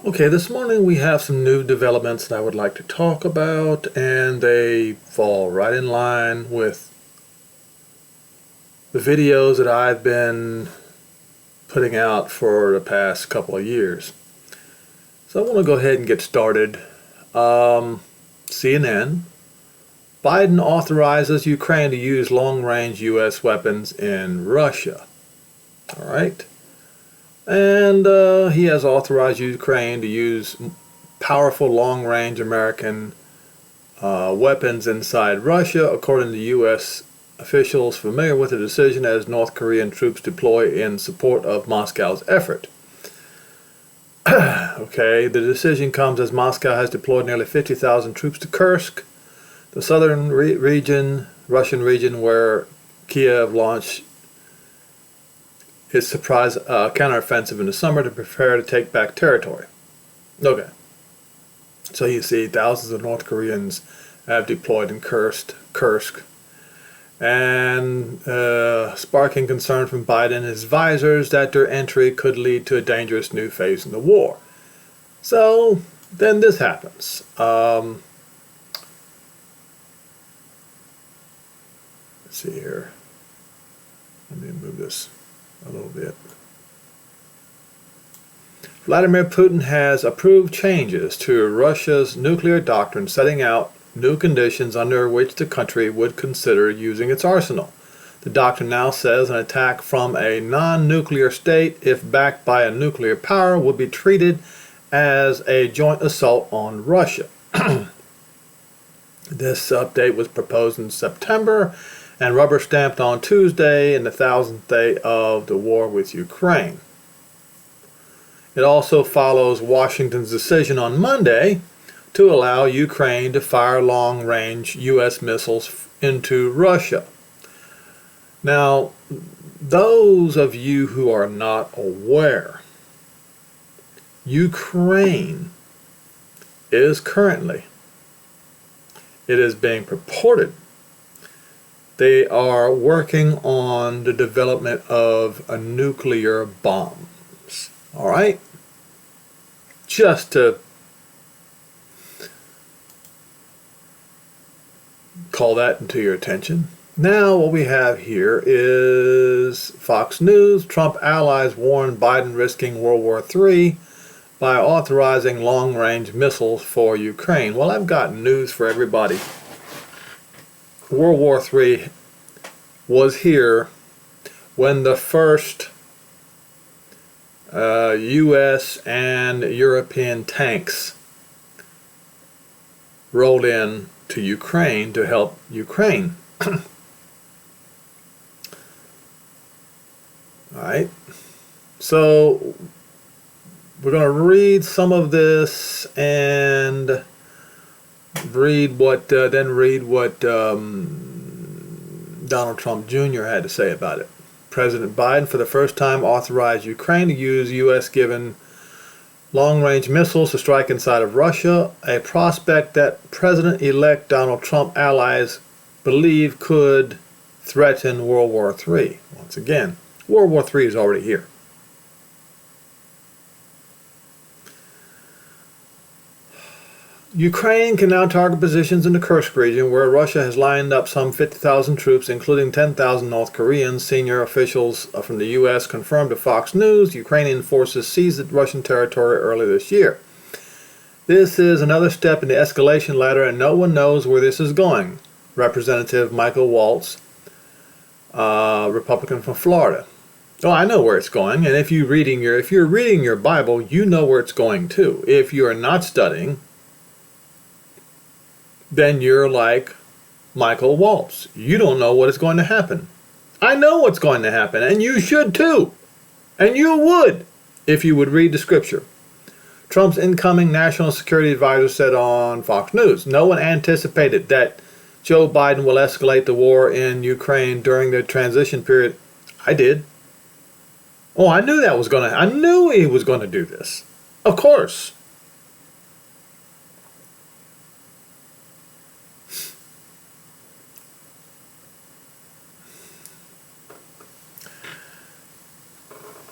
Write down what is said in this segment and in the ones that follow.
Okay, this morning we have some new developments that I would like to talk about, and they fall right in line with the videos that I've been putting out for the past couple of years. So I want to go ahead and get started. CNN, Biden authorizes Ukraine to use long-range U.S. weapons in Russia. All right. And he has authorized Ukraine to use powerful long-range American weapons inside Russia, according to U.S. officials familiar with the decision as North Korean troops deploy in support of Moscow's effort. Okay, the decision comes as Moscow has deployed nearly 50,000 troops to Kursk, the southern Russian region where Kiev launched its surprise counteroffensive in the summer to prepare to take back territory. Okay, so you see thousands of North Koreans have deployed in Kursk, and sparking concern from Biden and his advisors that their entry could lead to a dangerous new phase in the war. So then this happens. Let's see here. Let me move this a little bit. Vladimir Putin has approved changes to Russia's nuclear doctrine, setting out new conditions under which the country would consider using its arsenal. The doctrine now says an attack from a non-nuclear state, if backed by a nuclear power, would be treated as a joint assault on Russia. This update was proposed in September and rubber stamped on Tuesday in the 1000th day of the war with Ukraine. It also follows Washington's decision on Monday to allow Ukraine to fire long-range U.S. missiles into Russia. Now, those of you who are not aware, Ukraine is currently, it is being purported, they are working on the development of a nuclear bombs. All right? Just to call that into your attention. Now what we have here is Fox News. Trump allies warn Biden risking World War III by authorizing long-range missiles for Ukraine. Well, I've got news for everybody. World War III was here when the first U.S. and European tanks rolled in to Ukraine to help Ukraine. Alright, so we're going to read some of this and read what Donald Trump Jr. had to say about it. President Biden, for the first time, authorized Ukraine to use U.S.-given long-range missiles to strike inside of Russia, a prospect that President-elect Donald Trump allies believe could threaten World War III. Once again, World War III is already here. Ukraine can now target positions in the Kursk region, where Russia has lined up some 50,000 troops, including 10,000 North Koreans. Senior officials from the U.S. confirmed to Fox News Ukrainian forces seized Russian territory earlier this year. This is another step in the escalation ladder, and no one knows where this is going. Representative Michael Waltz, Republican from Florida. Oh, I know where it's going, and if you're reading your Bible, you know where it's going too. If you are not studying, then you're like Michael Waltz. You don't know what is going to happen. I know what's going to happen, and you should too. And you would, if you would read the scripture. Trump's incoming national security advisor said on Fox News, no one anticipated that Joe Biden will escalate the war in Ukraine during the transition period. I did. Oh, I knew he was going to do this. Of course.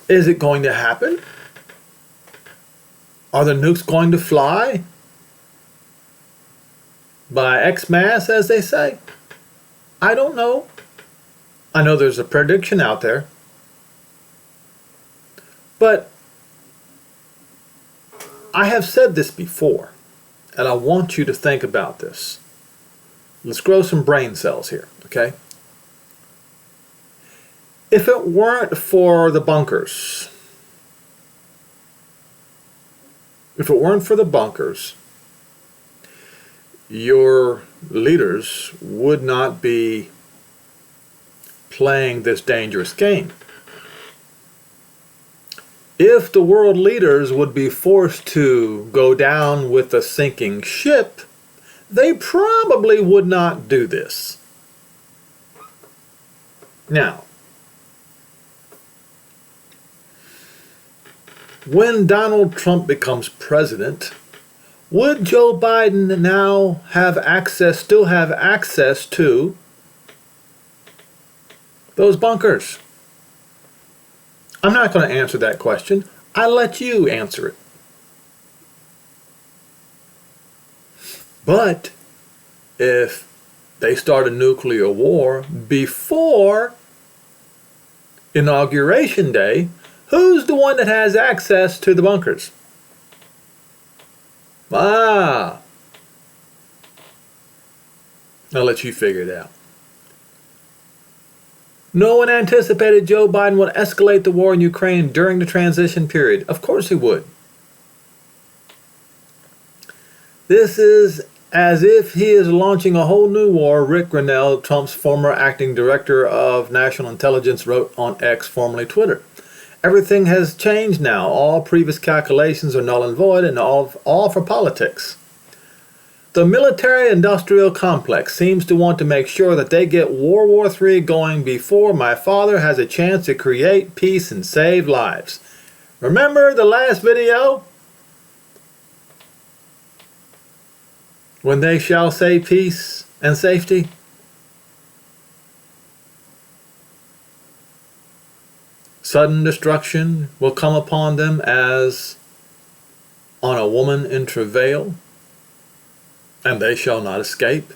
Is it going to happen? Are the nukes going to fly? By Xmas, as they say? I don't know. I know there's a prediction out there. But I have said this before, and I want you to think about this. Let's grow some brain cells here, okay? If it weren't for the bunkers, your leaders would not be playing this dangerous game. If the world leaders would be forced to go down with a sinking ship, they probably would not do this. Now, when Donald Trump becomes president, would Joe Biden now still have access to those bunkers? I'm not going to answer that question. I'll let you answer it. But if they start a nuclear war before Inauguration Day, who's the one that has access to the bunkers? I'll let you figure it out. No one anticipated Joe Biden would escalate the war in Ukraine during the transition period. Of course he would. This is as if he is launching a whole new war, Rick Grinnell, Trump's former acting director of national intelligence, wrote on X, formerly Twitter. Everything has changed now. All previous calculations are null and void, and all for politics. The military-industrial complex seems to want to make sure that they get World War III going before my father has a chance to create peace and save lives. Remember the last video? When they shall say peace and safety? Sudden destruction will come upon them as on a woman in travail, and they shall not escape.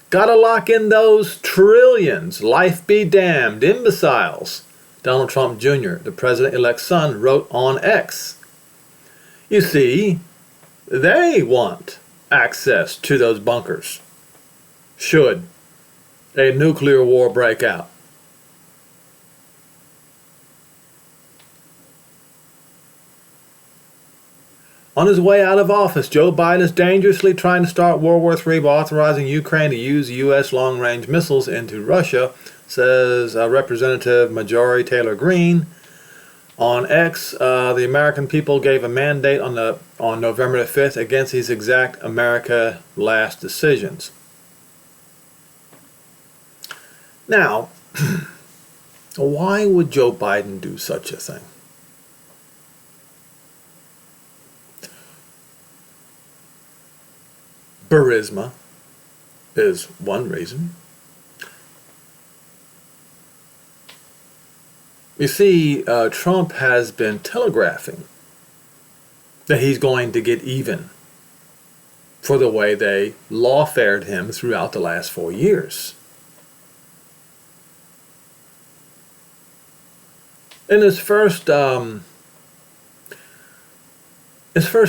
Gotta lock in those trillions, life be damned, imbeciles, Donald Trump Jr., the president-elect's son, wrote on X. You see, they want access to those bunkers, should a nuclear war break out. On his way out of office, Joe Biden is dangerously trying to start World War III by authorizing Ukraine to use U.S. long-range missiles into Russia, says Representative Marjorie Taylor Greene. On X, the American people gave a mandate on November the 5th against these exact America Last decisions. Now, why would Joe Biden do such a thing? Charisma is one reason. You see, Trump has been telegraphing that he's going to get even for the way they lawfared him throughout the last 4 years. In his first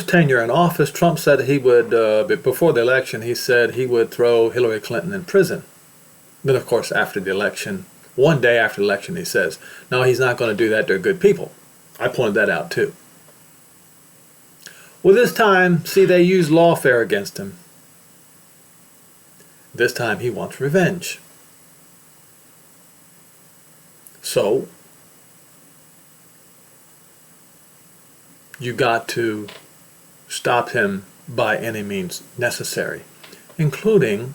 tenure in office, Trump said he would, before the election, he said he would throw Hillary Clinton in prison. Then, of course, after the election, one day after the election, he says, no, he's not going to do that. They're good people. I pointed that out, too. Well, this time, see, they used lawfare against him. This time, he wants revenge. So, you got to stop him by any means necessary, including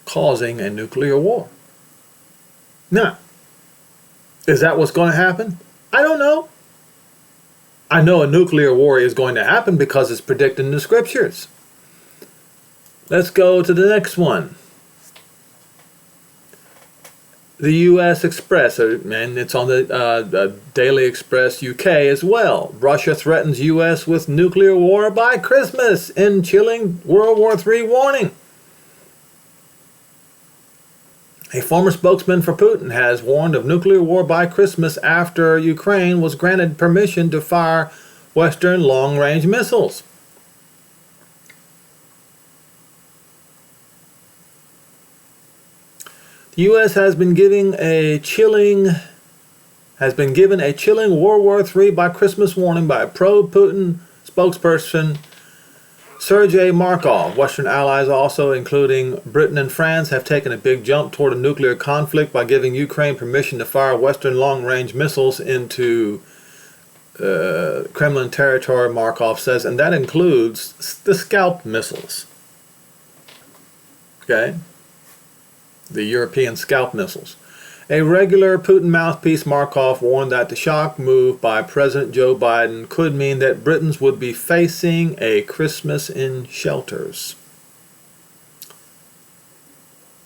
causing a nuclear war. Now, is that what's going to happen? I don't know. I know a nuclear war is going to happen because it's predicted in the scriptures. Let's go to the next one. the U.S. Express, and it's on the Daily Express UK as well. Russia threatens U.S. with nuclear war by Christmas in chilling World War III warning. A former spokesman for Putin has warned of nuclear war by Christmas after Ukraine was granted permission to fire Western long-range missiles. The U.S. has been given a chilling World War III by Christmas warning by a pro-Putin spokesperson, Sergei Markov. Western allies also, including Britain and France, have taken a big jump toward a nuclear conflict by giving Ukraine permission to fire Western long-range missiles into Kremlin territory, Markov says, and that includes the Scalp missiles. Okay? The European Scalp missiles. A regular Putin mouthpiece, Markov warned that the shock move by President Joe Biden could mean that Britons would be facing a Christmas in shelters.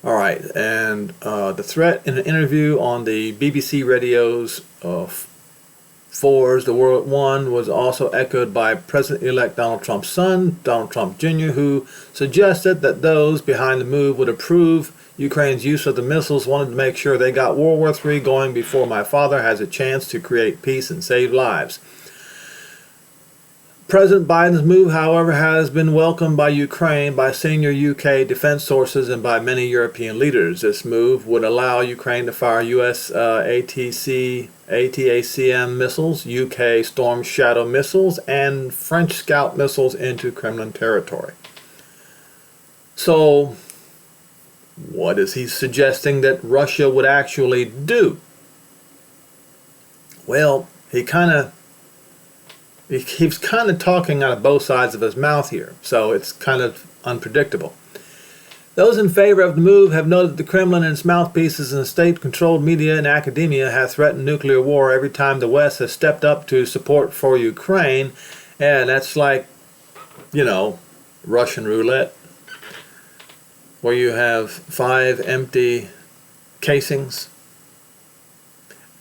All right, and the threat in an interview on the BBC Radio's 4's The World at One was also echoed by President-elect Donald Trump's son, Donald Trump Jr., who suggested that those behind the move would approve Ukraine's use of the missiles, wanted to make sure they got World War III going before my father has a chance to create peace and save lives. President Biden's move, however, has been welcomed by Ukraine, by senior UK defense sources, and by many European leaders. This move would allow Ukraine to fire US ATACM missiles, UK Storm Shadow missiles, and French Scout missiles into Kremlin territory. So, what is he suggesting that Russia would actually do? Well, he keeps kind of talking out of both sides of his mouth here, so it's kind of unpredictable. Those in favor of the move have noted that the Kremlin and its mouthpieces and state-controlled media and academia have threatened nuclear war every time the West has stepped up to support for Ukraine, and that's like, Russian roulette, where you have 5 empty casings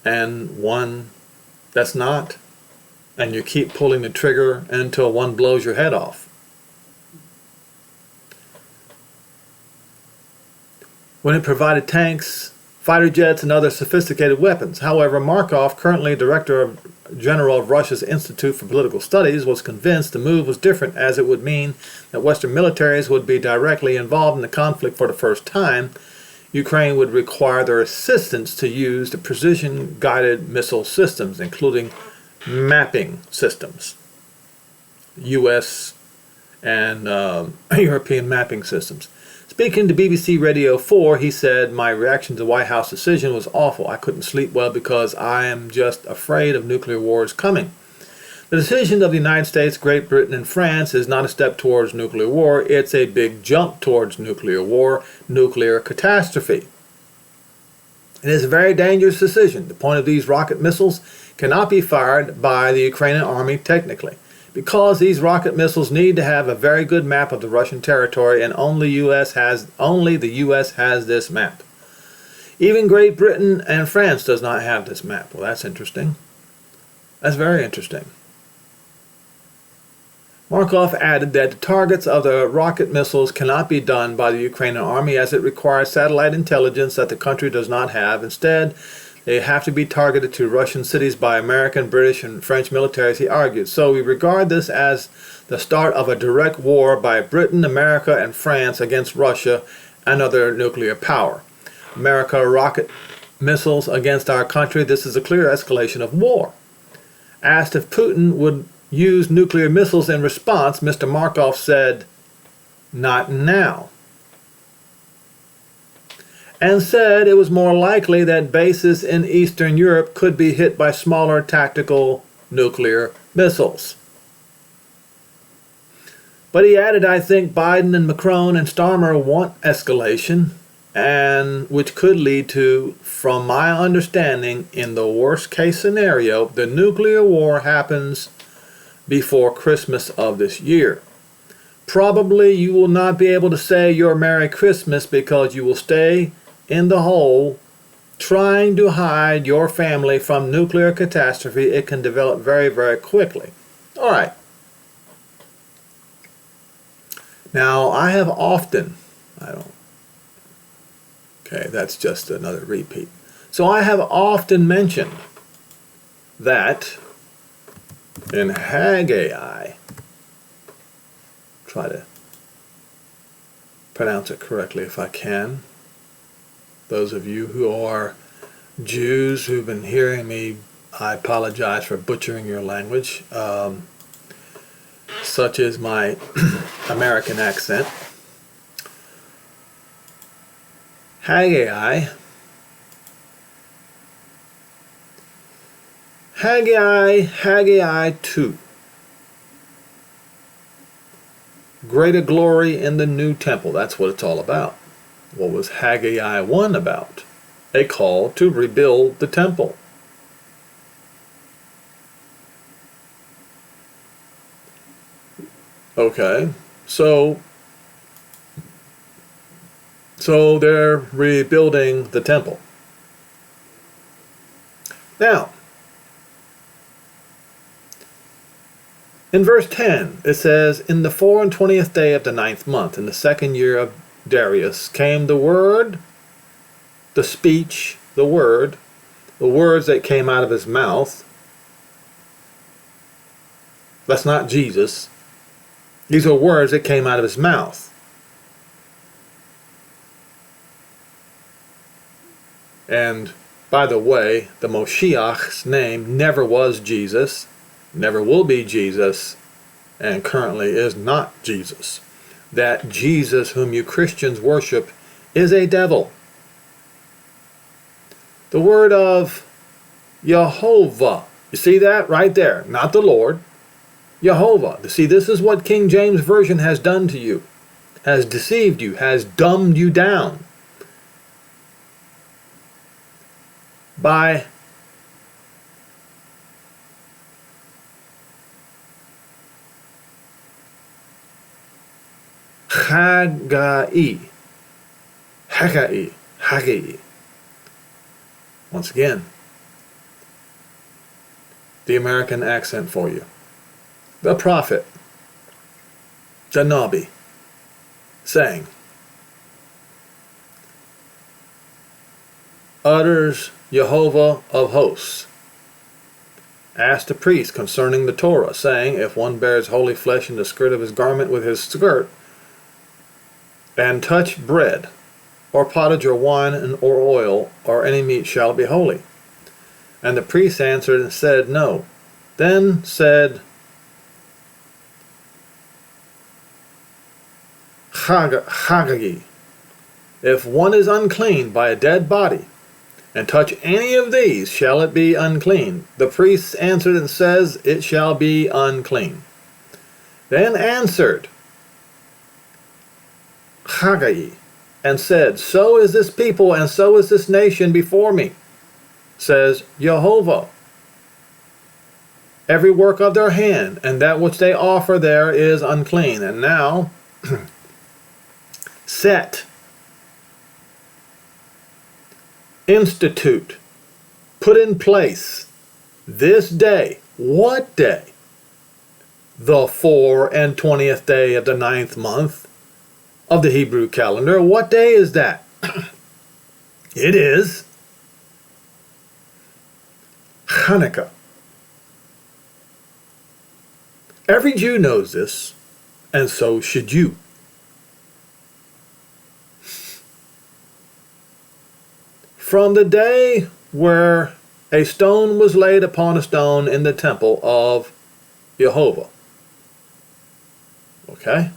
and one that's not, and you keep pulling the trigger until one blows your head off. When it provided tanks, fighter jets, and other sophisticated weapons. However, Markov, currently Director General of Russia's Institute for Political Studies, was convinced the move was different, as it would mean that Western militaries would be directly involved in the conflict for the first time. Ukraine would require their assistance to use the precision-guided missile systems, including mapping systems, U.S. and European mapping systems. Speaking to BBC Radio 4, he said, "My reaction to the White House decision was awful. I couldn't sleep well because I am just afraid of nuclear wars coming. The decision of the United States, Great Britain, and France is not a step towards nuclear war. It's a big jump towards nuclear war, nuclear catastrophe. It is a very dangerous decision. The point of these rocket missiles cannot be fired by the Ukrainian army technically, because these rocket missiles need to have a very good map of the Russian territory, and only the U.S. has this map. Even Great Britain and France does not have this map." Well, that's interesting. That's very interesting. Markov added that the targets of the rocket missiles cannot be done by the Ukrainian army, as it requires satellite intelligence that the country does not have. Instead, they have to be targeted to Russian cities by American, British, and French militaries, he argued. So we regard this as the start of a direct war by Britain, America, and France against Russia, another nuclear power. America rocket missiles against our country. This is a clear escalation of war. Asked if Putin would use nuclear missiles in response, Mr. Markov said, "Not now," and said it was more likely that bases in Eastern Europe could be hit by smaller tactical nuclear missiles. But he added, "I think Biden and Macron and Starmer want escalation, and which could lead to, from my understanding, in the worst case scenario, the nuclear war happens before Christmas of this year. Probably you will not be able to say your Merry Christmas because you will stay in the hole trying to hide your family from nuclear catastrophe, it can develop very, very quickly. All right. Now, I have often, okay, that's just another repeat. So I have often mentioned that in Haggai, try to pronounce it correctly if I can. Those of you who are Jews who've been hearing me, I apologize for butchering your language, such as my American accent. Haggai 2. Greater glory in the new temple. That's what it's all about. What was Haggai 1 about? A call to rebuild the temple. Okay, so they're rebuilding the temple. Now, in verse 10, it says, "In the 24th day of the 9th month, in the 2nd year of Darius, came the word," the speech, the words that came out of his mouth. That's not Jesus. These are words that came out of his mouth. And, by the way, the Moshiach's name never was Jesus, never will be Jesus, and currently is not Jesus. That Jesus whom you Christians worship is a devil. The word of Jehovah, you see that right there? Not the Lord, Jehovah. You see, this is what King James Version has done to you, has deceived you, has dumbed you down by Haggai. Once again, the American accent for you. The prophet, the Nabi, saying, utters Jehovah of hosts, asked the priest concerning the Torah, saying, if one bears holy flesh in the skirt of his garment with his skirt, and touch bread, or pottage, or wine, or oil, or any meat, shall it be holy? And the priest answered and said, no. Then said Haggai, if one is unclean by a dead body, and touch any of these, shall it be unclean? The priest answered and says, it shall be unclean. Then answered Haggai, and said, so is this people, and so is this nation before me, says Jehovah. Every work of their hand, and that which they offer there is unclean. And now, set, institute, put in place, this day. What day? The 24th day of the 9th month of the Hebrew calendar. What day is that? It is Hanukkah. Every Jew knows this, and so should you. From the day where a stone was laid upon a stone in the temple of Jehovah. Okay?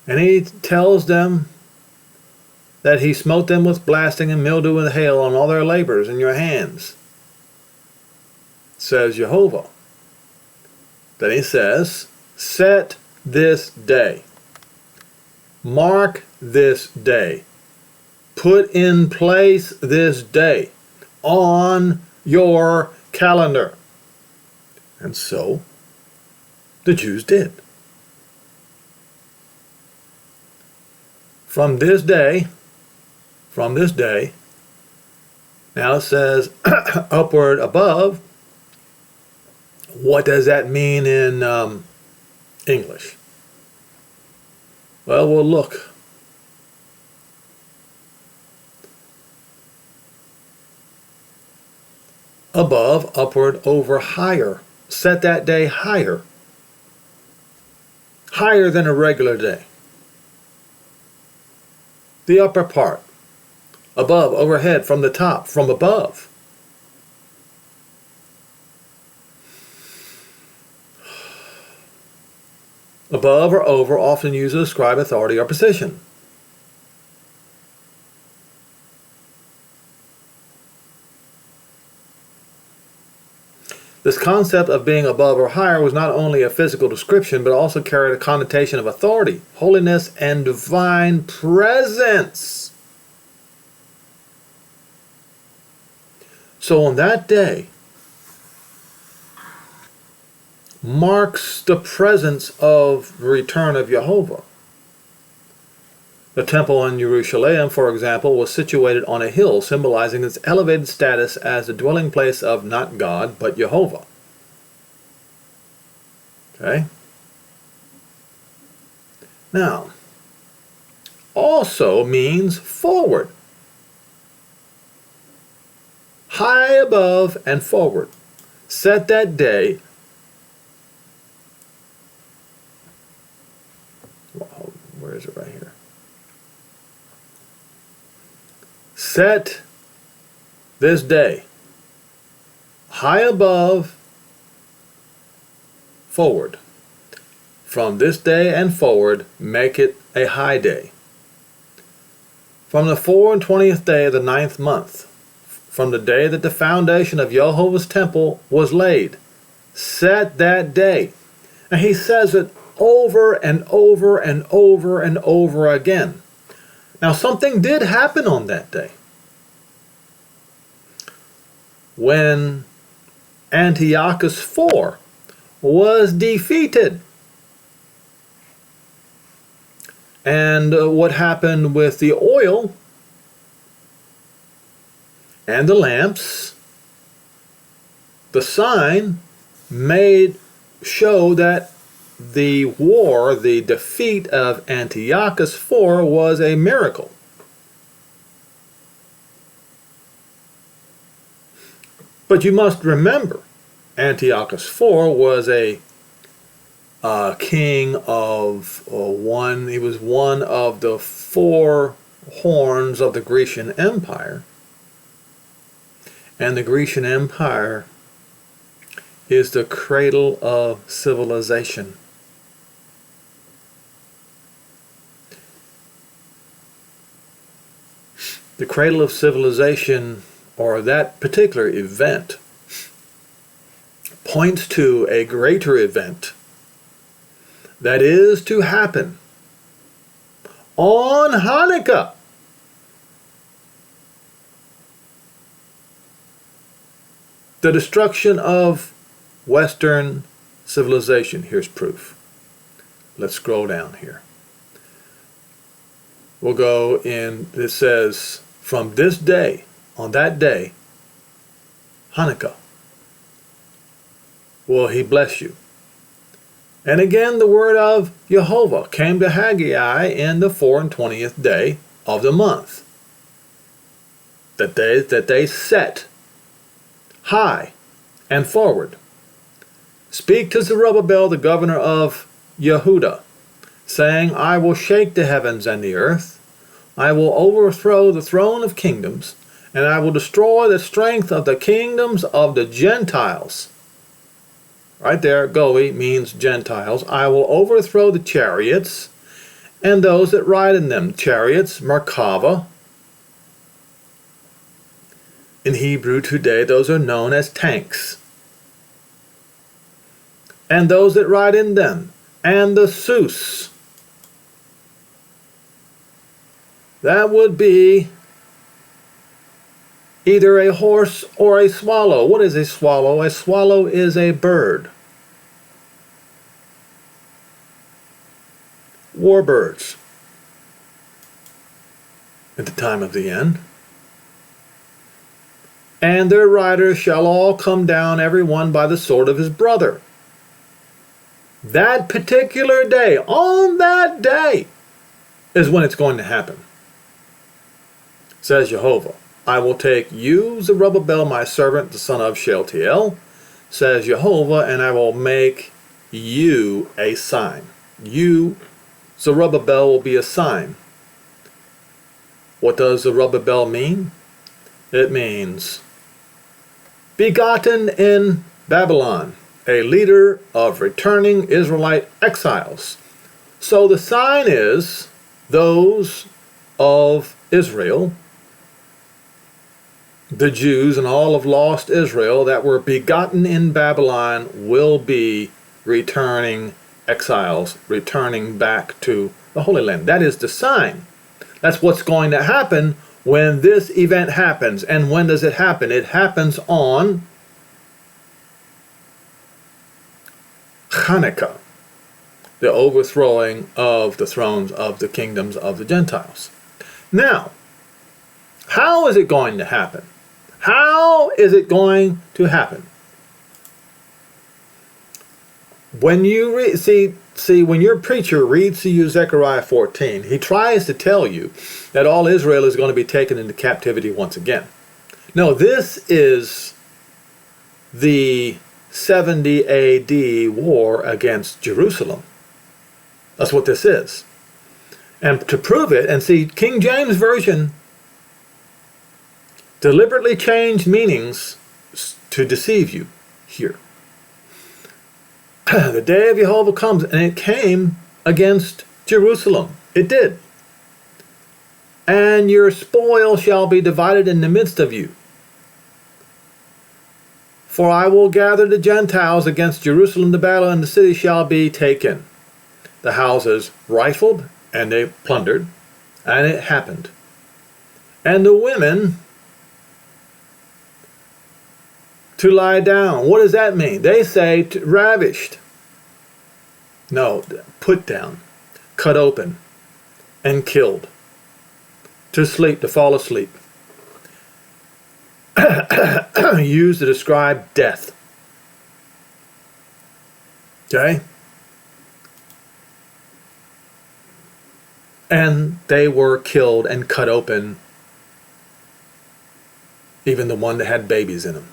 And he tells them that he smote them with blasting and mildew and hail on all their labors in your hands, says Jehovah. Then he says, set this day. Mark this day. Put in place this day on your calendar. And so the Jews did. From this day, Now it says upward above. What does that mean in English? Well, we'll look. Above, upward, over, higher. Set that day higher. Higher than a regular day. The upper part. Above, overhead, from the top, from above. Above or over often used to describe authority or position. This concept of being above or higher was not only a physical description, but also carried a connotation of authority, holiness, and divine presence. So on that day marks the presence of the return of Jehovah. The temple in Jerusalem, for example, was situated on a hill, symbolizing its elevated status as the dwelling place of not God, but Jehovah. Okay? Now, also means forward. High above and forward. Set that day. Where is it right here? Set this day high above, forward. From this day and forward, make it a high day. From the 24th day of the 9th month, from the day that the foundation of Jehovah's temple was laid, set that day. And he says it over and over and over and over again. Now something did happen on that day. When Antiochus IV was defeated. And what happened with the oil and the lamps, the sign show that the war, the defeat of Antiochus IV was a miracle. But you must remember, Antiochus IV was a king of he was one of the 4 horns of the Grecian Empire. And the Grecian Empire is the cradle of civilization. The cradle of civilization, or that particular event, points to a greater event that is to happen on Hanukkah. The destruction of Western civilization. Here's proof. Let's scroll down here. We'll go in, it says, from this day, on that day, Hanukkah, will he bless you. And again the word of Jehovah came to Haggai in the 24th day of the month. That they set high and forward. Speak to Zerubbabel, the governor of Yehuda, saying, I will shake the heavens and the earth. I will overthrow the throne of kingdoms, and I will destroy the strength of the kingdoms of the Gentiles. Right there, Goi means Gentiles. I will overthrow the chariots and those that ride in them. Chariots, Merkava. In Hebrew today, those are known as tanks. And those that ride in them. And the Sus. That would be either a horse or a swallow. What is a swallow? A swallow is a bird. Warbirds at the time of the end. and their riders shall all come down, every one by the sword of his brother. That particular day, on that day, is when it's going to happen. Says Jehovah, I will take you, Zerubbabel, my servant, the son of Shealtiel, says Jehovah, and I will make you a sign. You, Zerubbabel, will be a sign. What does Zerubbabel mean? It means begotten in Babylon, a leader of returning Israelite exiles. So the sign is those of Israel, the Jews and all of lost Israel that were begotten in Babylon will be returning exiles, returning back to the Holy Land. That is the sign. That's what's going to happen when this event happens. And when does it happen? It happens on Hanukkah, the overthrowing of the thrones of the kingdoms of the Gentiles. Now, how is it going to happen? How is it going to happen? When you read, see, when your preacher reads to you Zechariah 14, he tries to tell you that all Israel is going to be taken into captivity once again. No, this is the 70 AD war against Jerusalem. That's what this is. And to prove it, and see, King James Version deliberately changed meanings to deceive you here. The day of Jehovah comes, and it came against Jerusalem. It did. And your spoil shall be divided in the midst of you. For I will gather the Gentiles against Jerusalem to battle, and the city shall be taken. The houses rifled, and they plundered, and it happened. And the women to lie down. What does that mean? They say ravished. No, put down, cut open, and killed. To sleep, to fall asleep. Used to describe death. Okay? And they were killed and cut open. Even the one that had babies in them.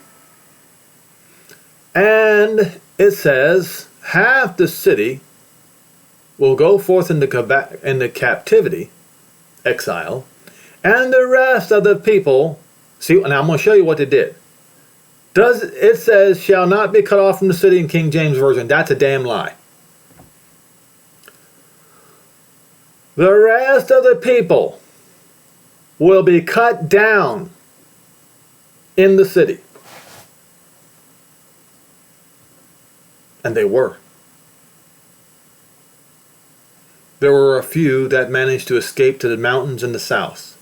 And it says, half the city will go forth into captivity, exile, and the rest of the people, see, and I'm going to show you what they did. It says, shall not be cut off from the city in King James Version. That's a damn lie. The rest of the people will be cut down in the city. And they were. There were a few that managed to escape to the mountains in the south.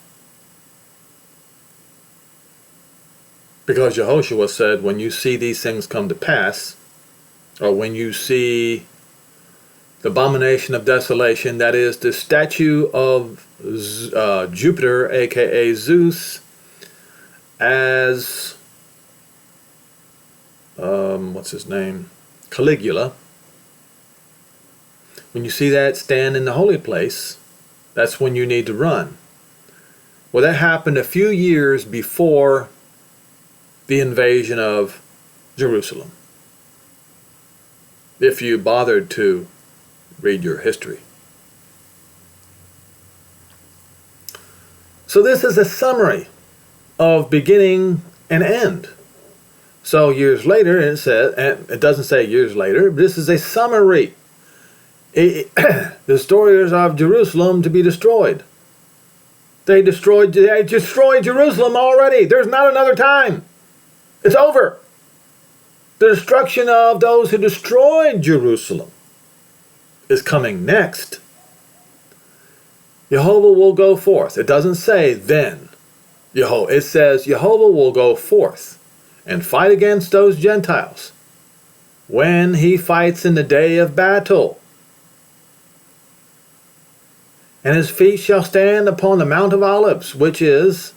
Because Jehoshua said, when you see these things come to pass, or when you see the abomination of desolation, that is the statue of Jupiter, aka Zeus, as, what's his name? Caligula. When you see that stand in the holy place, that's when you need to run. Well, that happened a few years before the invasion of Jerusalem. If you bothered to read your history. So this is a summary of beginning and end. So years later, it says, and it doesn't say years later, but this is a summary. The stories of Jerusalem to be destroyed. They destroyed Jerusalem already. There's not another time. It's over. The destruction of those who destroyed Jerusalem is coming next. Jehovah will go forth. It doesn't say then. It says Jehovah will go forth and fight against those Gentiles when he fights in the day of battle. And his feet shall stand upon the Mount of Olives, which is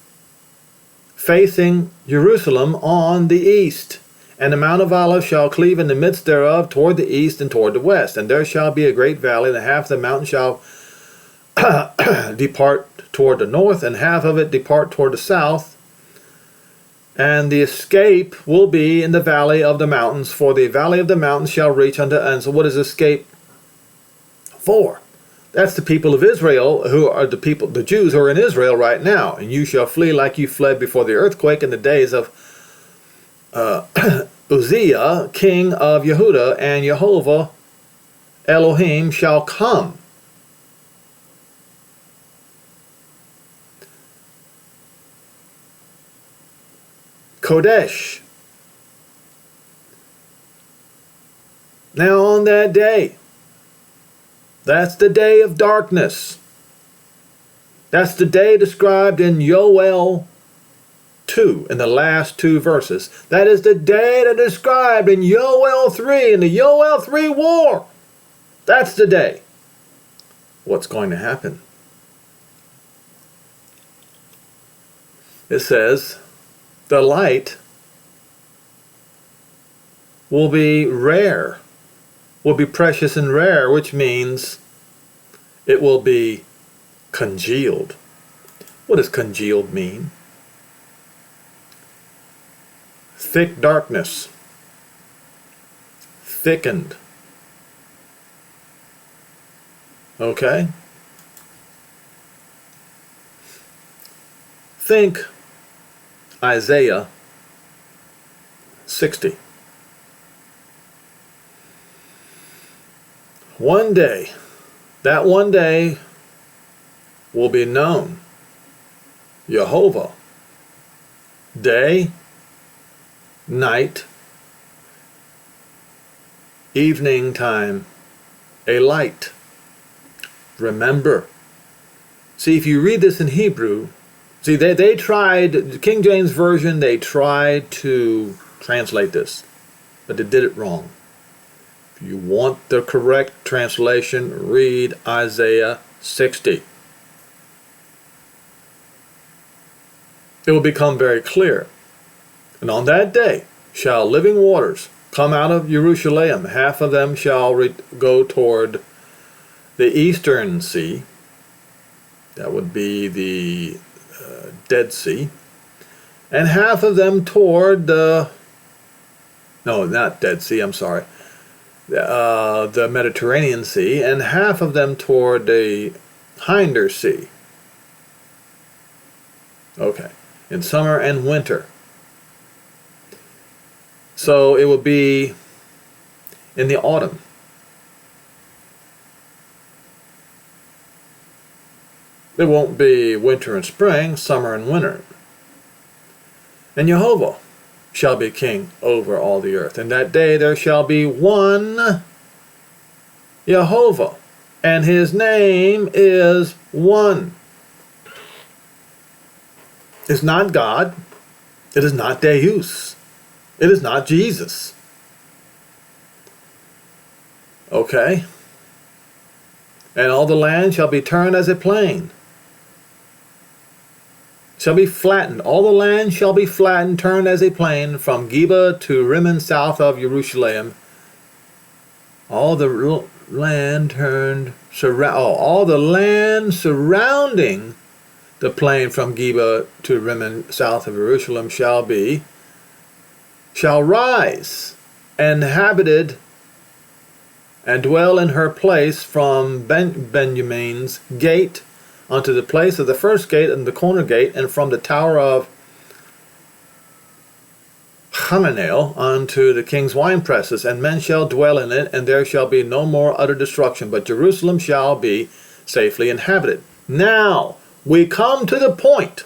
facing Jerusalem on the east. And the Mount of Olives shall cleave in the midst thereof toward the east and toward the west. And there shall be a great valley, and half the mountain shall depart toward the north, and half of it depart toward the south. And the escape will be in the valley of the mountains, for the valley of the mountains shall reach unto. And so what is escape for? That's the people of Israel, who are the people, the Jews who are in Israel right now. And you shall flee like you fled before the earthquake in the days of Uzziah, king of Yehudah, and Jehovah Elohim shall come. Kodesh. Now on that day, that's the day of darkness. That's the day described in Yoel 2, in the last two verses. That is the day that is described in Yoel 3, in the Yoel 3 war. That's the day. What's going to happen? It says, the light will be rare, will be precious and rare, which means it will be congealed. What does congealed mean? Thick darkness, thickened. Okay? Think Isaiah 60. One day, that one day will be known. Jehovah, day, night, evening time, a light. Remember. See, if you read this in Hebrew, see, they tried, the King James Version, they tried to translate this, but they did it wrong. If you want the correct translation, read Isaiah 60. It will become very clear. And on that day shall living waters come out of Jerusalem. Half of them shall go toward the eastern sea. That would be the Dead Sea. And half of them toward the... No, not Dead Sea, I'm sorry. The Mediterranean Sea. And half of them toward the Hinder Sea. Okay. In summer and winter. So it will be in the autumn. It won't be winter and spring, summer and winter. And Jehovah shall be king over all the earth. And that day there shall be one Jehovah, and his name is one. It's not God. It is not Deus. It is not Jesus. Okay? And all the land shall be turned as a plain. Shall be flattened. All the land shall be flattened, turned as a plain, from Geba to Rimmon south of Jerusalem. All the land turned, all the land surrounding the plain from Geba to Rimmon south of Jerusalem shall rise, inhabited, and dwell in her place from Benjamin's gate unto the place of the first gate and the corner gate, and from the tower of Hananel unto the king's wine presses, and men shall dwell in it, and there shall be no more utter destruction, but Jerusalem shall be safely inhabited. Now, we come to the point.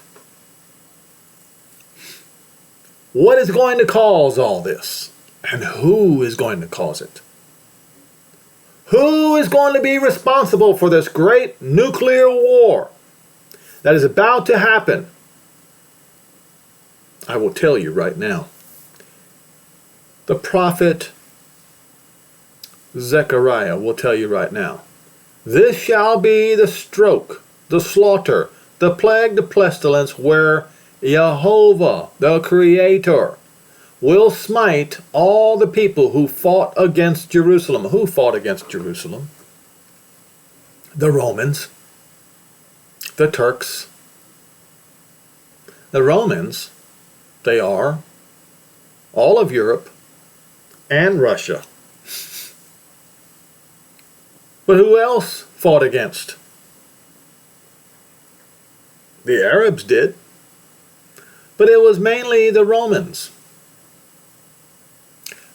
What is going to cause all this? And who is going to cause it? Who is going to be responsible for this great nuclear war that is about to happen? I will tell you right now. The prophet Zechariah will tell you right now. This shall be the stroke, the slaughter, the plague, the pestilence, where Jehovah, the Creator, will smite all the people who fought against Jerusalem. Who fought against Jerusalem? The Romans, the Turks. The Romans, they are all of Europe and Russia. But who else fought against? The Arabs did. But it was mainly the Romans.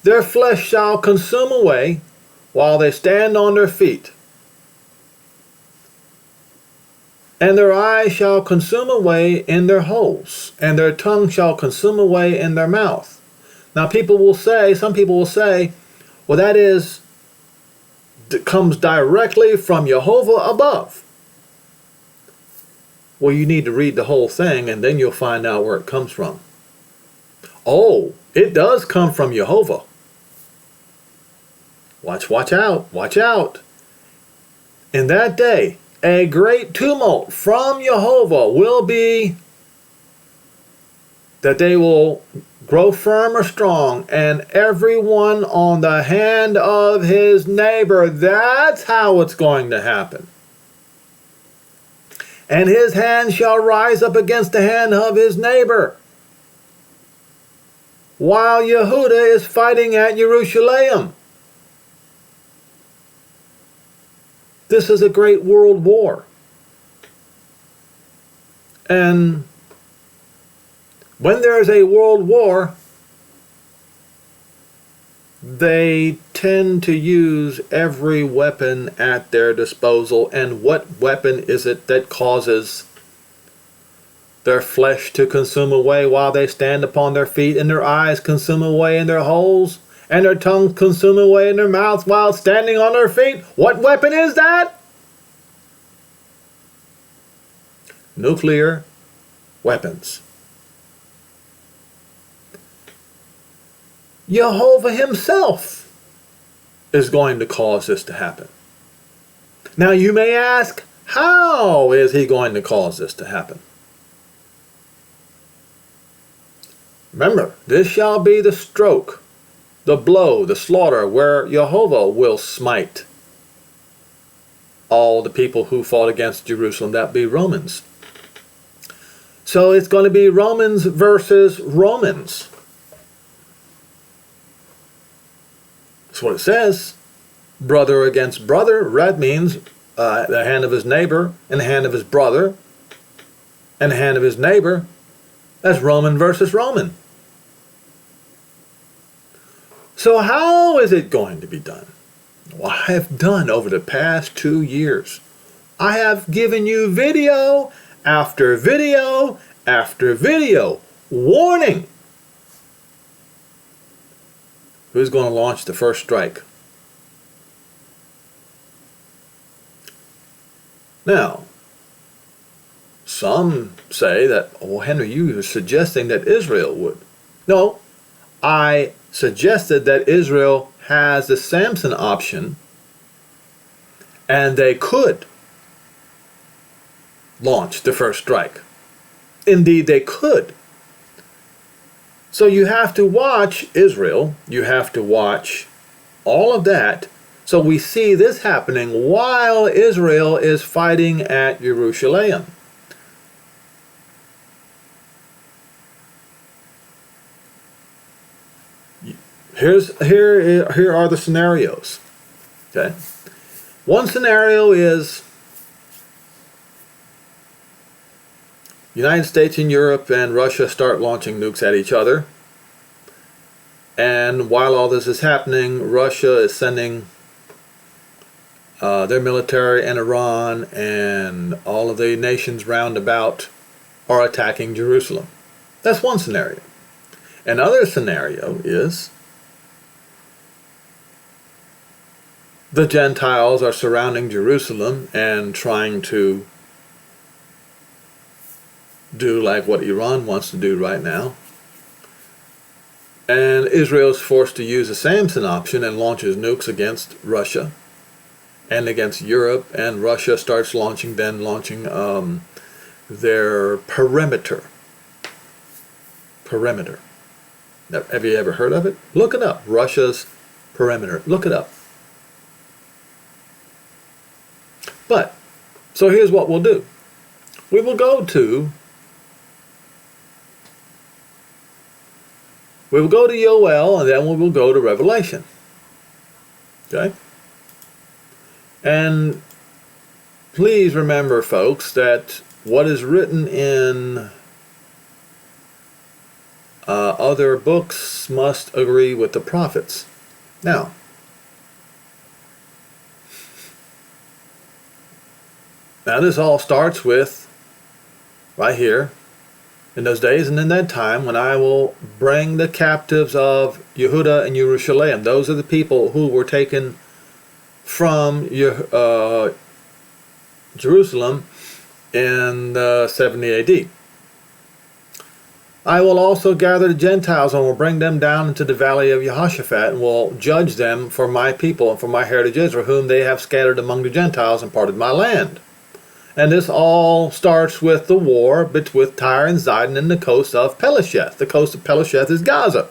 Their flesh shall consume away while they stand on their feet, and their eyes shall consume away in their holes, and their tongue shall consume away in their mouth. Now some people will say, well, that comes directly from Jehovah above. Well, you need to read the whole thing, and then you'll find out where it comes from. Oh, it does come from Jehovah. Watch out, watch out. In that day, a great tumult from Jehovah will be that they will grow firm or strong, and everyone on the hand of his neighbor. That's how it's going to happen. And his hand shall rise up against the hand of his neighbor, while Yehuda is fighting at Jerusalem. This is a great world war. And when there is a world war, they tend to use every weapon at their disposal. And what weapon is it that causes their flesh to consume away while they stand upon their feet, and their eyes consume away in their holes, and their tongue consume away in their mouth while standing on their feet? What weapon is that? Nuclear weapons. Jehovah himself is going to cause this to happen. Now you may ask, how is he going to cause this to happen? Remember, this shall be the stroke, the blow, the slaughter, where Jehovah will smite all the people who fought against Jerusalem. That be Romans. So it's going to be Romans versus Romans. That's what it says. Brother against brother. That means the hand of his neighbor and the hand of his brother and the hand of his neighbor. That's Roman versus Roman. So how is it going to be done? Well, I have done over the past 2 years. I have given you video after video after video warning who's going to launch the first strike. Now, some say that, oh, Henry, you are suggesting that Israel would. No, I suggested that Israel has the Samson option, and they could launch the first strike. Indeed, they could. So you have to watch Israel. You have to watch all of that. So we see this happening while Israel is fighting at Jerusalem. Here are the scenarios. Okay. One scenario is United States and Europe and Russia start launching nukes at each other. And while all this is happening, Russia is sending their military, and Iran and all of the nations round about are attacking Jerusalem. That's one scenario. Another scenario is the Gentiles are surrounding Jerusalem and trying to do like what Iran wants to do right now. And Israel is forced to use the Samson option and launches nukes against Russia and against Europe, and Russia starts launching their perimeter. perimeter. Have you ever heard of it? Look it up. Russia's perimeter. Look it up. But, so here's what we'll do. We will go to Yoel, and then we will go to Revelation. Okay? And please remember, folks, that what is written in other books must agree with the prophets. Now, this all starts with, right here, in those days and in that time, when I will bring the captives of Yehuda and Jerusalem. Those are the people who were taken from Jerusalem in 70 AD. I will also gather the Gentiles and will bring them down into the valley of Jehoshaphat, and will judge them for my people and for my heritage Israel, whom they have scattered among the Gentiles and parted my land. And this all starts with the war with Tyre and Zidon and the coast of Pelesheth. The coast of Pelesheth is Gaza.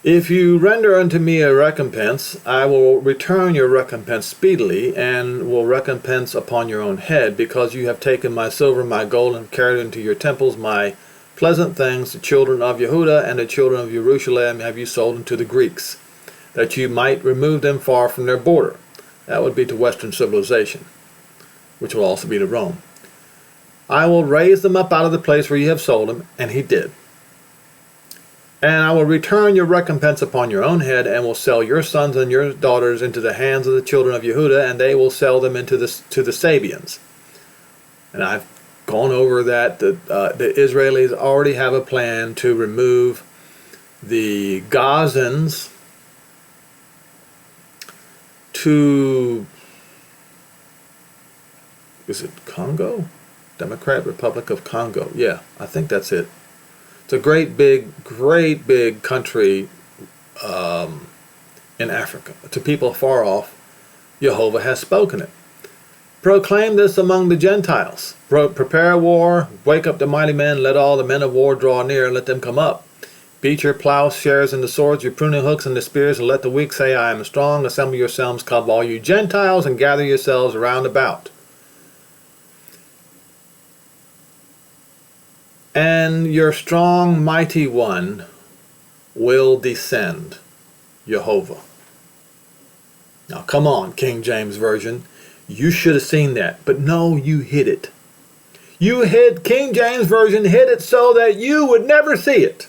If you render unto me a recompense, I will return your recompense speedily, and will recompense upon your own head, because you have taken my silver, my gold, and carried into your temples my pleasant things. The children of Yehuda and the children of Jerusalem have you sold unto the Greeks, that you might remove them far from their border. That would be to Western civilization, which will also be to Rome. I will raise them up out of the place where you have sold them, and he did. And I will return your recompense upon your own head, and will sell your sons and your daughters into the hands of the children of Yehuda, and they will sell them to the Sabians. And I've gone over that. The Israelis already have a plan to remove the Gazans to, is it Congo? Democratic Republic of Congo. Yeah, I think that's it. It's a great big country in Africa. To people far off, Jehovah has spoken it. Proclaim this among the Gentiles. Prepare a war, wake up the mighty men, let all the men of war draw near, and let them come up. Beat your plowshares and the swords, your pruning hooks and the spears, and let the weak say, I am strong. Assemble yourselves, come all you Gentiles, and gather yourselves round about. And your strong, mighty one will descend, Jehovah. Now come on, King James Version. You should have seen that, but no, you hid it. King James Version hid it so that you would never see it.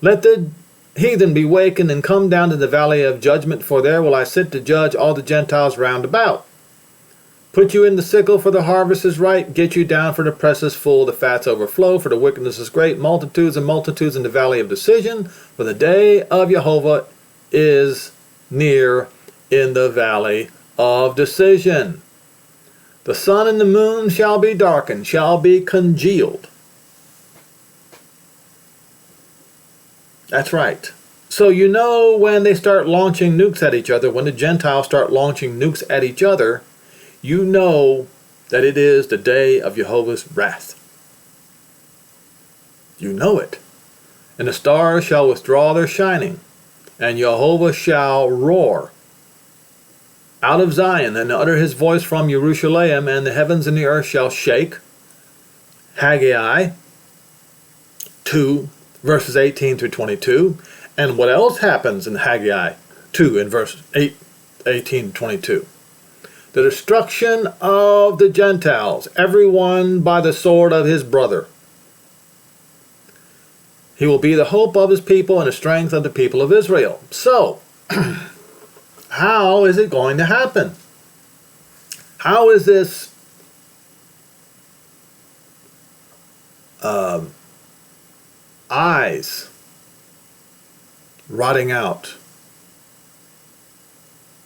Let the heathen be wakened and come down to the valley of judgment, for there will I sit to judge all the Gentiles round about. Put you in the sickle, for the harvest is ripe. Get you down, for the press is full. The fats overflow, for the wickedness is great. Multitudes and multitudes in the valley of decision. For the day of Jehovah is near in the valley of decision. The sun and the moon shall be darkened, shall be congealed. That's right. So you know, when they start launching nukes at each other, when the Gentiles start launching nukes at each other, you know that it is the day of Jehovah's wrath. You know it. And the stars shall withdraw their shining, and Jehovah shall roar out of Zion, and utter his voice from Jerusalem, and the heavens and the earth shall shake. Haggai 2, verses 18 through 22. And what else happens in Haggai 2 in verse 18 to 22? The destruction of the Gentiles, everyone by the sword of his brother. He will be the hope of his people and the strength of the people of Israel. So, how is it going to happen? How is this eyes rotting out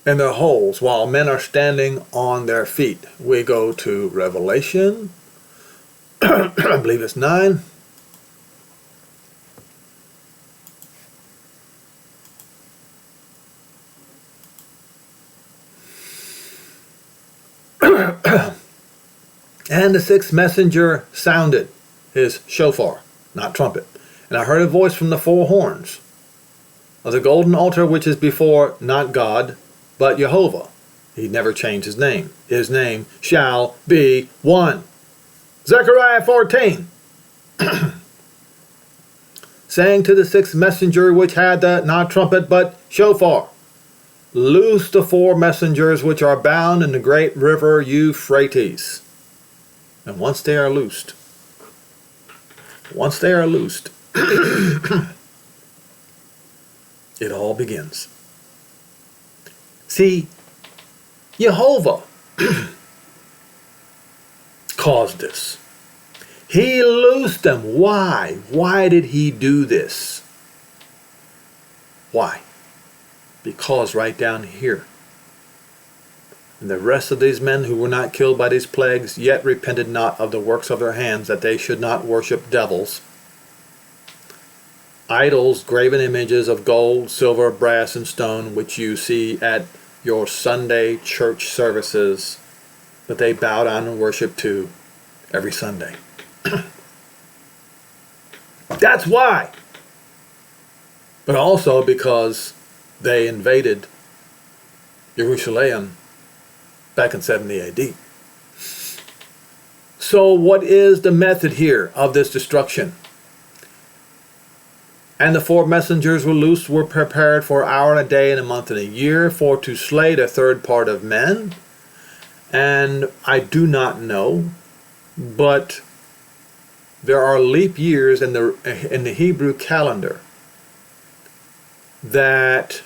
in their holes while men are standing on their feet? We go to Revelation, I believe it's 9. And the sixth messenger sounded his shofar, not trumpet. And I heard a voice from the four horns of the golden altar which is before not God, but Jehovah. He never changed his name. His name shall be one. Zechariah 14. Saying to the sixth messenger which had the not trumpet but shofar, loose the four messengers which are bound in the great river Euphrates. And once they are loosed, it all begins. See, Jehovah caused this. He loosed them. Why? Why did he do this? Why? Because right down here, and the rest of these men who were not killed by these plagues yet repented not of the works of their hands, that they should not worship devils, idols, graven images of gold, silver, brass, and stone, which you see at your Sunday church services, that they bow down and worship to every Sunday. That's why. But also because they invaded Jerusalem back in 70 AD. So what is the method here of this destruction? And the four messengers were loosed, were prepared for an hour and a day and a month and a year, for to slay the third part of men. And I do not know, but there are leap years in the Hebrew calendar that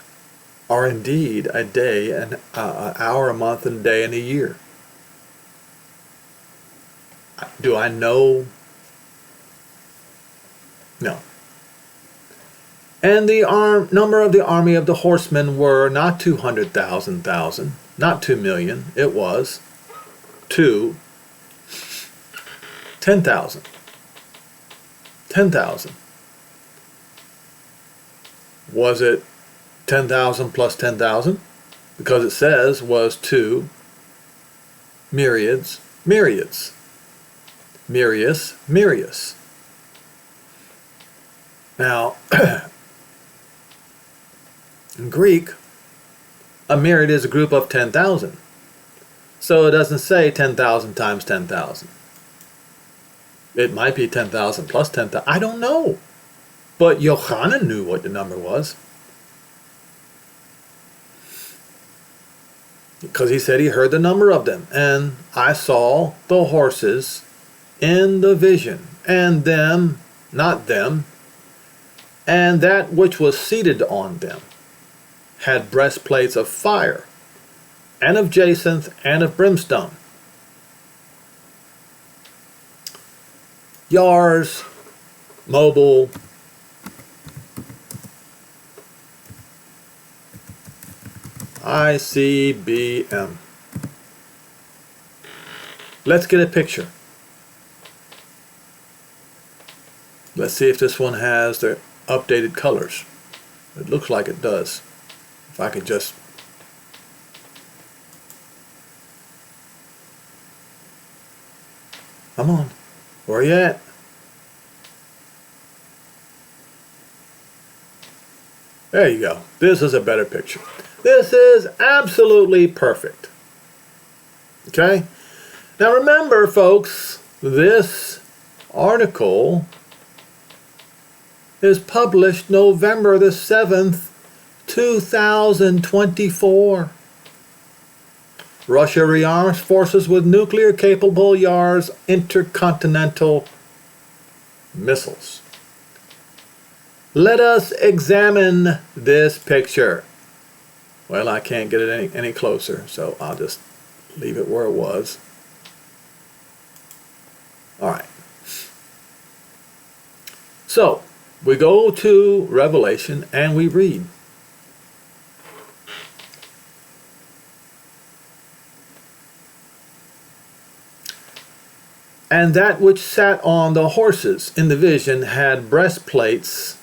are indeed a day, an hour, a month, and a day, and a year. Do I know? No. And the number of the army of the horsemen were not 200,000, not 2 million. It was 10,000. 10,000. Was it 10,000 plus 10,000? Because it says was 2 myriads. Myrius. Now, in Greek, a myriad is a group of 10,000. So it doesn't say 10,000 times 10,000. It might be 10,000 plus 10,000. I don't know. But Yochanan knew what the number was. Because he said he heard the number of them. And I saw the horses in the vision, and them, not them, and that which was seated on them had breastplates of fire, and of jacinth, and of brimstone. Yars, mobile, ICBM. Let's get a picture. Let's see if this one has the updated colors. It looks like it does. If I could just... Come on. Where you at? There you go. This is a better picture. This is absolutely perfect. Okay? Now remember, folks, this article is published November the 7th, 2024. Russia rearms forces with nuclear-capable Yars intercontinental missiles. Let us examine this picture. Well, I can't get it any closer, so I'll just leave it where it was. All right. So, we go to Revelation and we read. And that which sat on the horses in the vision had breastplates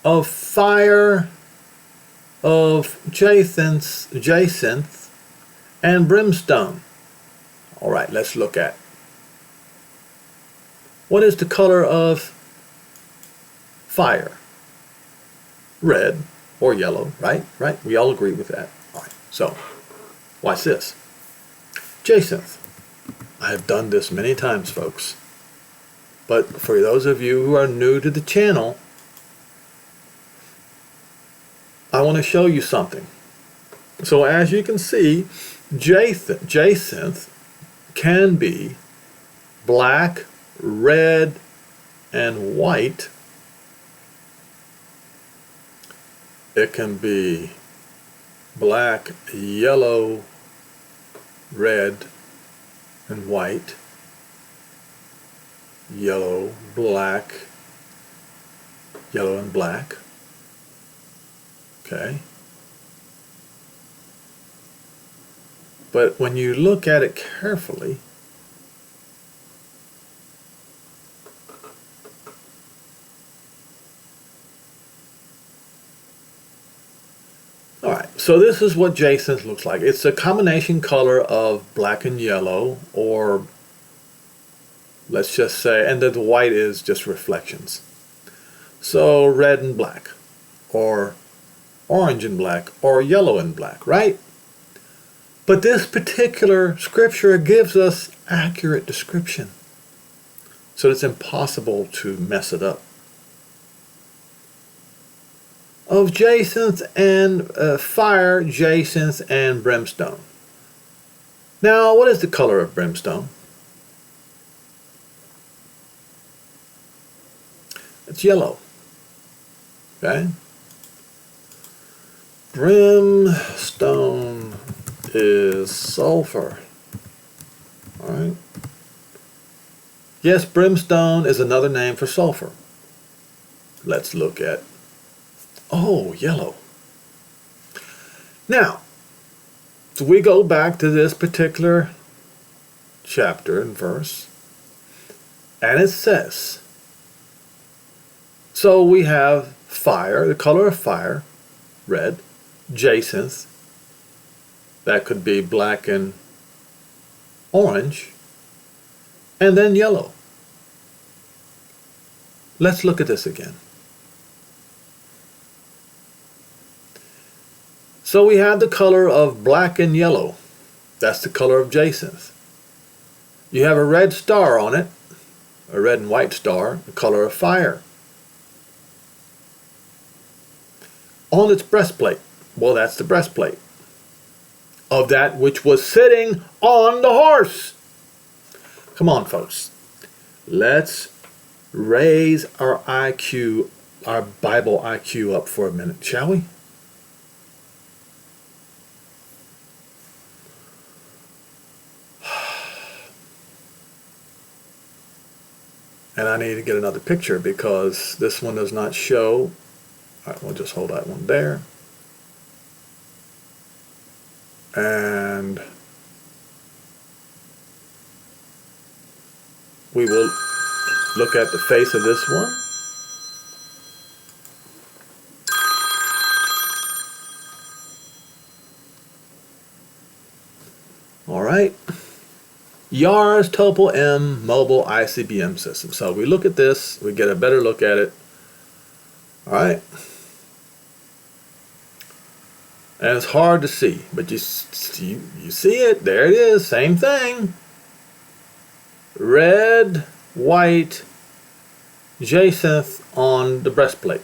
of fire, of jacinth and brimstone? All right, let's look at. What is the color of fire? Red or yellow, right? Right? We all agree with that. All right, so watch this. Jacinth. I have done this many times, folks. But for those of you who are new to the channel, I want to show you something. So as you can see, jacinth can be black, red, and white. It can be black, yellow, red, and white. Yellow, black, yellow and black. Okay. But when you look at it carefully, all right, so this is what jacinth looks like. It's a combination color of black and yellow, or let's just say, and then the white is just reflections. So red and black, or orange and black, or yellow and black, right? But this particular scripture gives us accurate description. So it's impossible to mess it up. Of jacinth and fire, jacinth and brimstone. Now, what is the color of brimstone? It's yellow. Okay? Brimstone is sulfur. All right? Yes, brimstone is another name for sulfur. Let's look at, oh, yellow. Now, so we go back to this particular chapter and verse, and it says, so we have fire, the color of fire, red, jacinth, that could be black and orange, and then yellow. Let's look at this again. So we have the color of black and yellow. That's the color of jacinth. You have a red star on it, a red and white star, the color of fire. On its breastplate, well, that's the breastplate of that which was sitting on the horse. Come on, folks. Let's raise our IQ, our Bible IQ up for a minute, shall we? And I need to get another picture because this one does not show. All right, we'll just hold that one there. And we will look at the face of this one. All right. YARS Topol M mobile ICBM system. So we look at this, we get a better look at it. All right. And it's hard to see, but you see it. There it is. Same thing. Red, white, jacinth on the breastplate.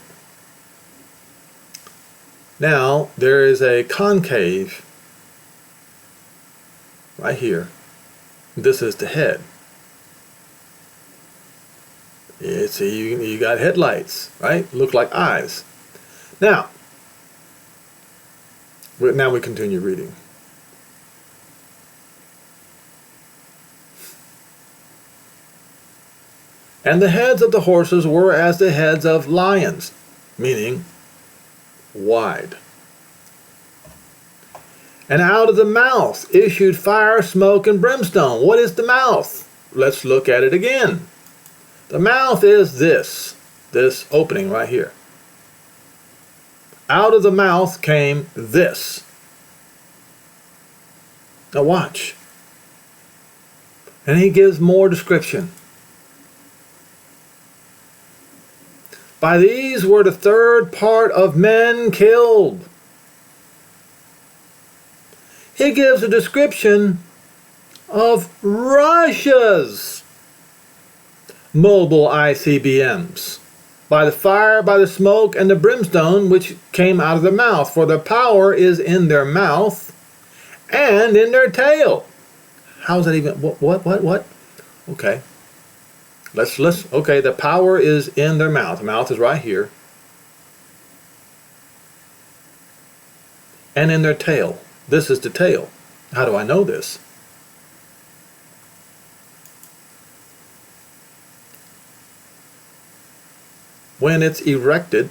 Now, there is a concave right here. This is the head. You got headlights, right? Look like eyes. Now we continue reading. And the heads of the horses were as the heads of lions, meaning wide. And out of the mouth issued fire, smoke, and brimstone. What is the mouth? Let's look at it again. The mouth is this opening right here. Out of the mouth came this. Now watch. And he gives more description. By these were the third part of men killed. He gives a description of Russia's mobile ICBMs. By the fire, by the smoke, and the brimstone which came out of their mouth. For their power is in their mouth and in their tail. How's that even? What? Okay. Okay, the power is in their mouth. The mouth is right here. And in their tail. This is the tail. How do I know this? When it's erected,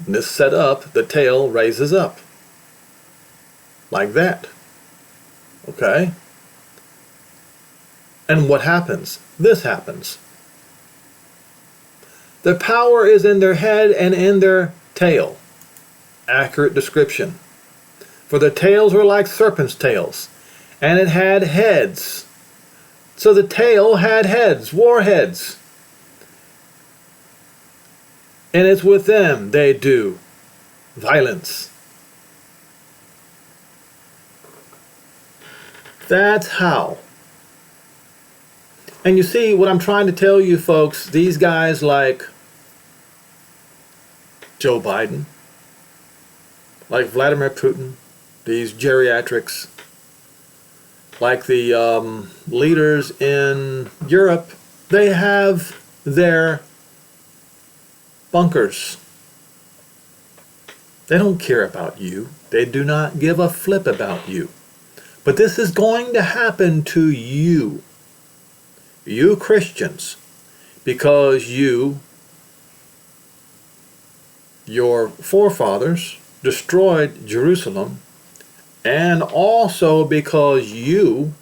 and it's set up, the tail raises up. Like that. Okay? And what happens? This happens. The power is in their head and in their tail. Accurate description. For the tails were like serpents' tails, and it had heads. So the tail had heads, warheads. And it's with them they do violence. That's how. And you see what I'm trying to tell you folks, these guys like Joe Biden, like Vladimir Putin, these geriatrics, like the leaders in Europe, they have their bunkers. They don't care about you. They do not give a flip about you. But this is going to happen to you. You Christians, because your forefathers destroyed Jerusalem, and also because you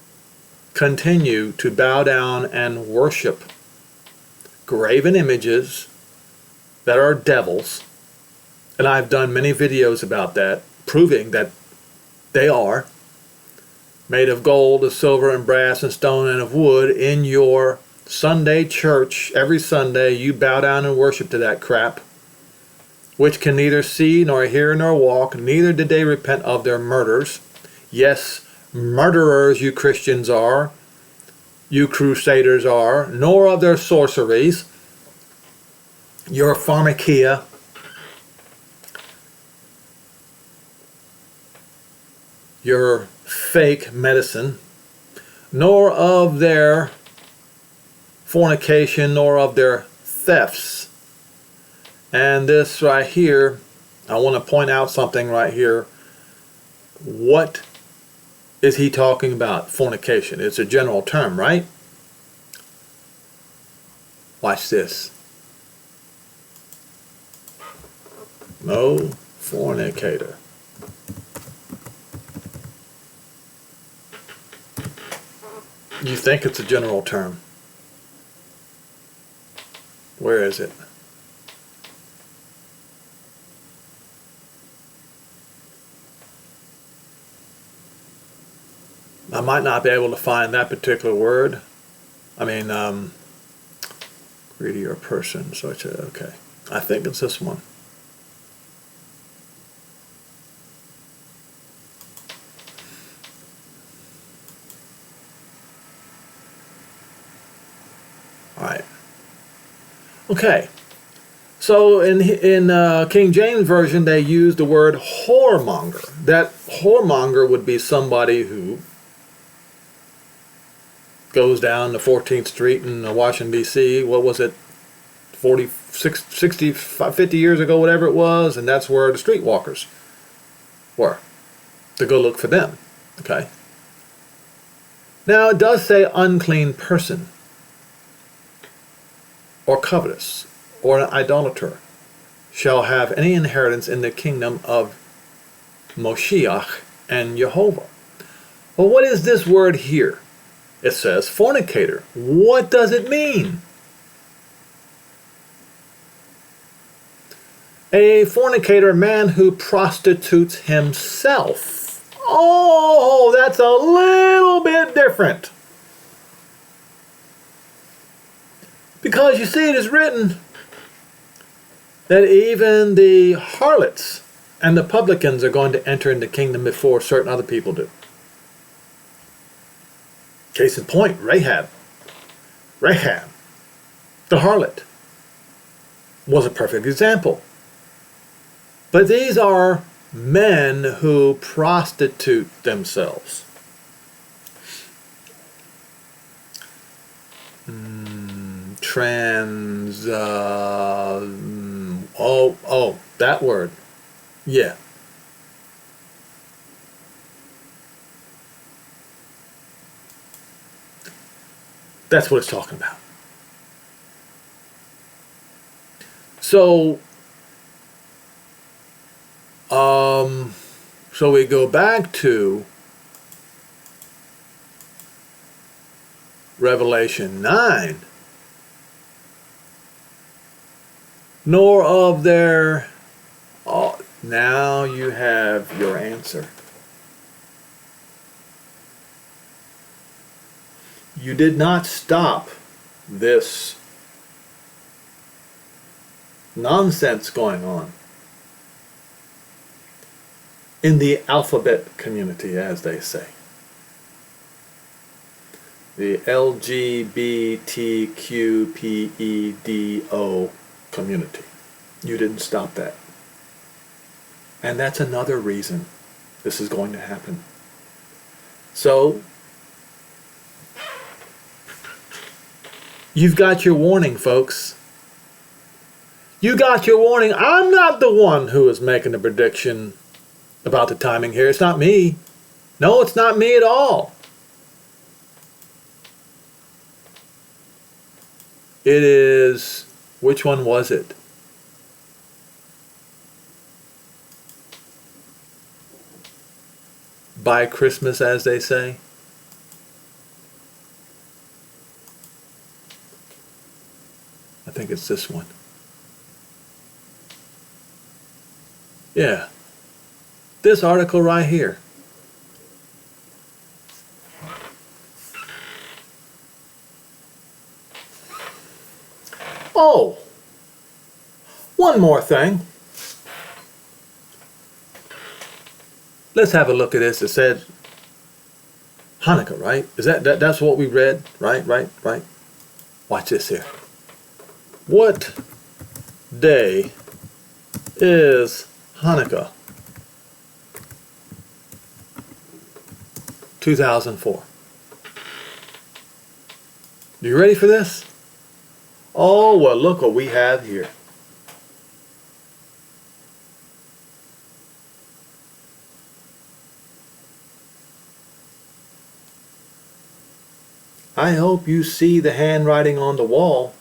continue to bow down and worship graven images that are devils, and I've done many videos about that, proving that they are made of gold, of silver, and brass, and stone, and of wood. In your Sunday church, every Sunday, you bow down and worship to that crap, which can neither see, nor hear, nor walk, neither did they repent of their murders. Yes, murderers you Christians are, you crusaders are, nor of their sorceries, your pharmakia, your fake medicine, nor of their fornication, nor of their thefts. And this right here, I want to point out something right here. What is he talking about? Fornication. It's a general term, right? Watch this. No fornicator. You think it's a general term. Where is it? I might not be able to find that particular word. I mean, greedier person. So it's okay. I think it's this one. Alright. Okay. So in King James Version, they use the word whoremonger. That whoremonger would be somebody who goes down to 14th Street in Washington, D.C. What was it? 40, 60, 50 years ago, whatever it was. And that's where the streetwalkers were. To go look for them. Okay. Now, it does say unclean person, or covetous, or an idolater, shall have any inheritance in the kingdom of Moshiach and Jehovah. Well, what is this word here? It says fornicator. What does it mean? A fornicator, a man who prostitutes himself. Oh, that's a little bit different. Because you see, it is written that even the harlots and the publicans are going to enter into the kingdom before certain other people do. Case in point, Rahab. Rahab, the harlot, was a perfect example. But these are men who prostitute themselves. That word. Yeah. That's what it's talking about. So we go back to Revelation 9. Nor of their... Oh, now you have your answer. You did not stop this nonsense going on in the alphabet community, as they say. The LGBTQPEDO community. You didn't stop that. And that's another reason this is going to happen. So, you've got your warning, folks. You got your warning. I'm not the one who is making a prediction about the timing here. It's not me. No, it's not me at all. It is, which one was it? By Christmas, as they say. I think it's this one. Yeah. This article right here. Oh, one more thing. Let's have a look at this. It said Hanukkah, right? Is that's what we read? Right. Watch this here. What day is Hanukkah? 2004. You ready for this? Oh, well, look what we have here. I hope you see the handwriting on the wall.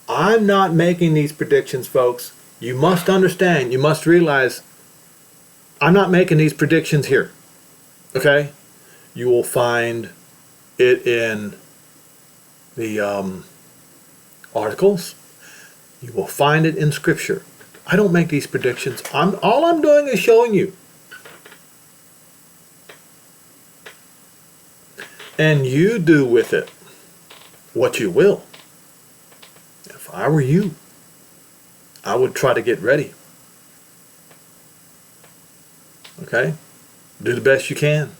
I'm not making these predictions, folks. You must understand, you must realize, I'm not making these predictions here. Okay? You will find it in the articles. You will find it in Scripture. I don't make these predictions. All I'm doing is showing you. And you do with it what you will. If I were you, I would try to get ready. Okay? Do the best you can.